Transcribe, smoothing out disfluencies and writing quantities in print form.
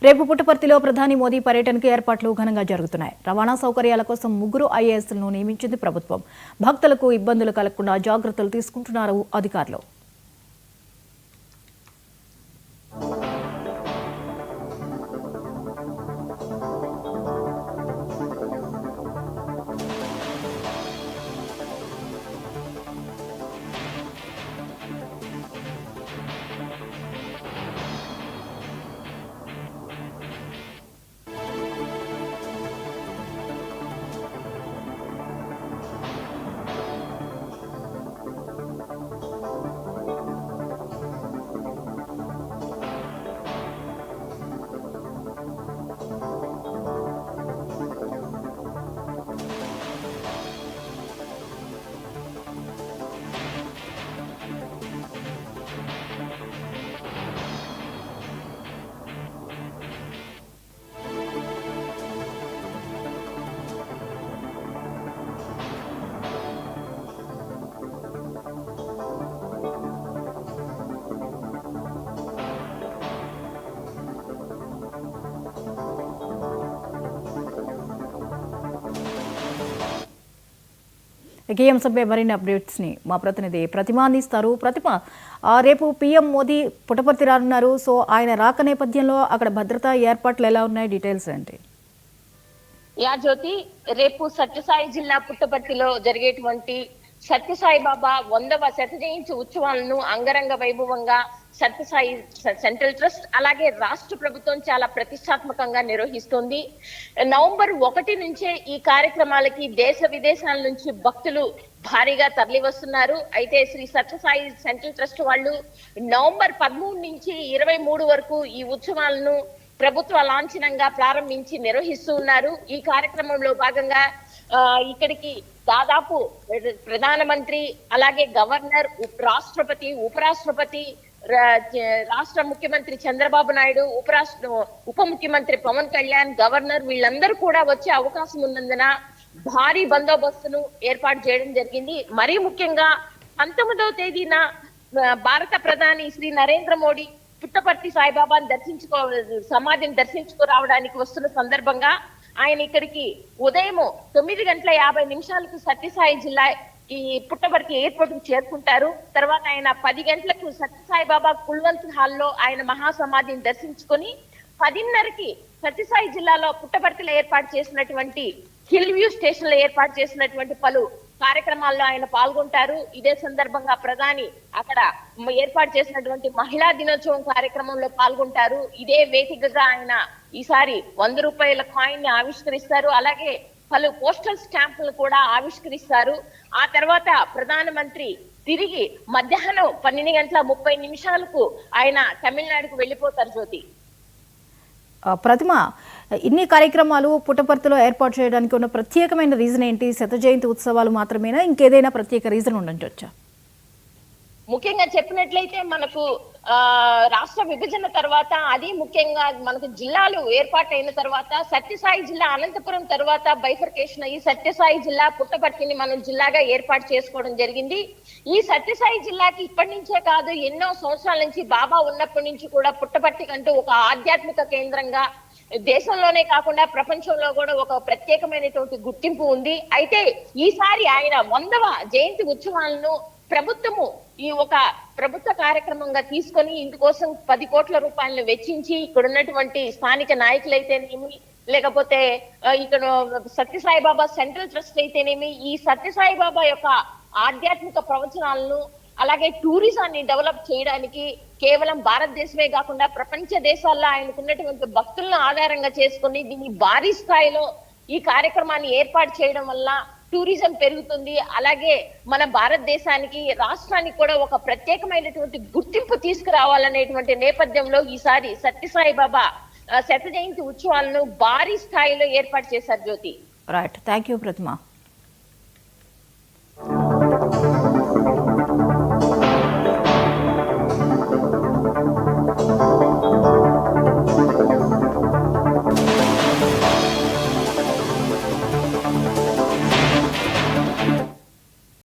రేపు పుట్టపర్తిలో ప్రధాని మోదీ పర్యటనకు ఏర్పాట్లు ఘనంగా జరుగుతున్నాయి. రవాణా సౌకర్యాల కోసం 3 ఐఏఎస్లను నియమించింది ప్రభుత్వం. భక్తులకు ఇబ్బందులు కలగకుండా జాగ్రత్తలు తీసుకుంటున్నారు అధికారులు. ఈ అంశంపై మరిన్ని అప్డేట్స్ ని మా ప్రతినిధి ప్రతిమ అందిస్తారు. ప్రతిమ, రేపు పీఎం మోదీ పుట్టపర్తి రానున్నారు. సో ఆయన రాక నేపథ్యంలో అక్కడ భద్రతా ఏర్పాట్లు ఎలా ఉన్నాయి, డీటెయిల్స్ ఏంటి? జ్యోతి, రేపు సత్యసాయి జిల్లా పుట్టపర్తిలో జరిగేటువంటి సత్యసాయి బాబా 100వ శత జయంతి ఉత్సవాలను అంగరంగ వైభవంగా సత్యసాయి సెంట్రల్ ట్రస్ట్ అలాగే రాష్ట్ర ప్రభుత్వం చాలా ప్రతిష్టాత్మకంగా నిర్వహిస్తోంది. నవంబర్ 1 నుంచే ఈ కార్యక్రమాలకి దేశ విదేశాల నుంచి భక్తులు భారీగా తరలి వస్తున్నారు. అయితే శ్రీ సత్యసాయి సెంట్రల్ ట్రస్ట్ వాళ్ళు నవంబర్ 13 నుంచి 23 వరకు ఈ ఉత్సవాలను ప్రభుత్వ లాంఛనంగా ప్రారంభించి నిర్వహిస్తూ ఉన్నారు. ఈ కార్యక్రమంలో భాగంగా ఇక్కడికి దాదాపు ప్రధానమంత్రి అలాగే గవర్నర్, రాష్ట్రపతి, ఉపరాష్ట్రపతి, రాష్ట్ర ముఖ్యమంత్రి చంద్రబాబు నాయుడు, ఉప ముఖ్యమంత్రి పవన్ కళ్యాణ్, గవర్నర్ వీళ్ళందరూ కూడా వచ్చే అవకాశం ఉన్నందున భారీ బందోబస్తును ఏర్పాటు చేయడం జరిగింది. మరీ ముఖ్యంగా 19వ తేదీన భారత ప్రధాని శ్రీ నరేంద్ర మోడీ పుట్టపర్తి సాయిబాబాను సమాధిని దర్శించుకురావడానికి వస్తున్న సందర్భంగా ఆయన ఇక్కడికి ఉదయం 9:50 సత్యసాయి జిల్లా ఈ పుట్టపర్తి ఎయిర్పోర్ట్ కు చేరుకుంటారు. తర్వాత ఆయన 10 గంటలకు సత్యసాయి బాబా కుల్వంత్ హాల్లో ఆయన మహాసమాధిని దర్శించుకొని 10:30కి సత్యసాయి జిల్లాలో పుట్టపర్తిలో ఏర్పాటు చేసినటువంటి హిల్ వ్యూ స్టేషన్ లో ఏర్పాటు చేసినటువంటి పలు కార్యక్రమాల్లో ఆయన పాల్గొంటారు. ఇదే సందర్భంగా ప్రధాని అక్కడ ఏర్పాటు చేసినటువంటి మహిళా దినోత్సవం కార్యక్రమంలో పాల్గొంటారు. ఇదే వేదికగా ఆయన ఈసారి 100 రూపాయల కాయిన్ ని ఆవిష్కరిస్తారు. అలాగే పలు పోస్టల్ స్టాంపులు కూడా ఆవిష్కరిస్తారు. ఆ తర్వాత ప్రధానమంత్రి తిరిగి మధ్యాహ్నం 12:30 ఆయన తమిళనాడుకు వెళ్ళిపోతారు. జ్యోతి, ప్రతిమ, ఇన్ని కార్యక్రమాలు పుట్టపర్తిలో ఏర్పాటు చేయడానికి ఉన్న ప్రత్యేకమైన రీజన్ ఏంటి? శత జయంతి ఉత్సవాలు మాత్రమేనా, ఇంకేదైనా ప్రత్యేక రీజన్ ఉండొచ్చా? ముఖ్యంగా చెప్పినట్లయితే మనకు రాష్ట్ర విభజన తర్వాత, అది ముఖ్యంగా మనకు జిల్లాలు ఏర్పాటైన తర్వాత సత్యసాయి జిల్లా అనంతపురం తర్వాత బైఫర్కేషన్ అయ్యి సత్యసాయి జిల్లా పుట్టపర్తిని మనం జిల్లాగా ఏర్పాటు చేసుకోవడం జరిగింది. ఈ సత్యసాయి జిల్లాకి ఇప్పటి నుంచే కాదు, ఎన్నో సంవత్సరాల నుంచి బాబా ఉన్నప్పటి నుంచి కూడా పుట్టపర్తి కంటూ ఒక ఆధ్యాత్మిక కేంద్రంగా దేశంలోనే కాకుండా ప్రపంచంలో కూడా ఒక ప్రత్యేకమైనటువంటి గుర్తింపు ఉంది. అయితే ఈసారి ఆయన 100వ జయంతి ఉత్సవాలను ప్రభుత్వము ఈ ఒక ప్రభుత్వ కార్యక్రమంగా తీసుకొని ఇందుకోసం 10 కోట్ల రూపాయలను వెచ్చించి ఇక్కడ ఉన్నటువంటి స్థానిక నాయకులైతేనేమి, లేకపోతే ఇక్కడ సత్యసాయి బాబా సెంట్రల్ ట్రస్ట్ అయితేనేమి, ఈ సత్యసాయి బాబా యొక్క ఆధ్యాత్మిక ప్రవచనాలను అలాగే టూరిజాన్ని డెవలప్ చేయడానికి కేవలం భారతదేశమే కాకుండా ప్రపంచ దేశాల్లో ఆయనకున్నటువంటి భక్తులను ఆధారంగా చేసుకుని దీన్ని భారీ స్థాయిలో ఈ కార్యక్రమాన్ని ఏర్పాటు చేయడం వల్ల టూరిజం పెరుగుతుంది. అలాగే మన భారతదేశానికి, రాష్ట్రానికి కూడా ఒక ప్రత్యేకమైనటువంటి గుర్తింపు తీసుకురావాలనేటువంటి నేపథ్యంలో ఈసారి సత్యసాయి బాబా శత జయంతి ఉత్సవాలను భారీ స్థాయిలో ఏర్పాటు చేశారు. జ్యోతి, రైట్, థ్యాంక్ యూ ప్రతిమ.